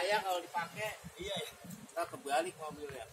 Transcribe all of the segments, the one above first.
bahaya kalau dipakai. Iya ya. Ntar kebalik mobilnya.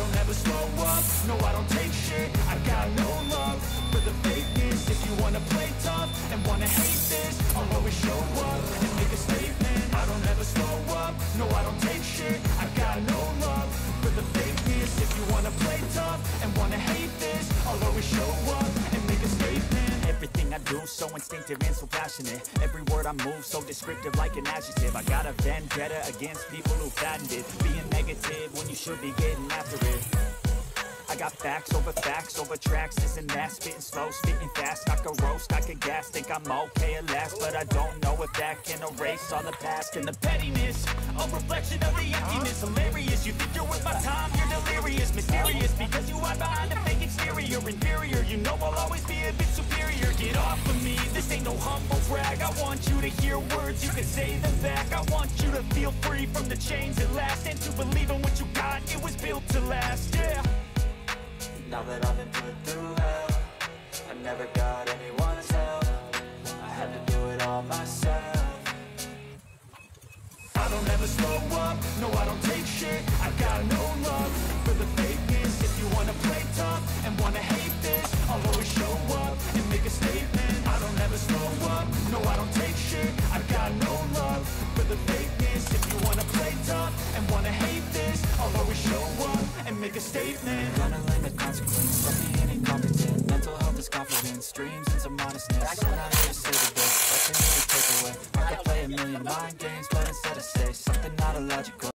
don't ever slow up, no I don't take shit. I got no love for the fakeness. If you wanna play tough and wanna hate this, I'll always show up and make a statement. I don't ever slow up, no I don't take shit. I got no love for the fakeness. If you wanna play tough and wanna hate this, I'll always show up and make a statement. Everything I do so instinctive and so passionate. Every word I move so descriptive like an adjective. I got a vendetta against people who patented being negative when you should be getting after it. I got facts over tracks, this and that, spitting slow, spitting fast. I could roast, I could gas, think I'm okay at last, but I don't know if that can erase all the past. And the pettiness, a reflection of the emptiness. Hilarious, you think you're worth my time, you're delirious. Mysterious, because you hide behind a fake exterior. Inferior, you know I'll always be a bit superior. Get off of me, this ain't no humble brag. I want you to hear words, you can say them back. I want you to feel free from the chains at last, and to believe in what you got, it was built to last, yeah. Now that I've been put through hell, I never got anyone's help. I had to do it all myself. I don't ever slow up, no I don't take shit. I got no love for the fakeness. If you wanna play tough and wanna hate this, I'll always show up and make a statement. I don't ever slow up, no I don't take shit. I got no love for the fakeness. If you wanna play tough and wanna hate this, I'll always show up and make a statement. Gonna learn the consequence of being incompetent. Mental health is confidence, dreams and some honestness. I'm not here to say the best, that's for you to take away. I could play a million mind games, but instead I say something not illogical.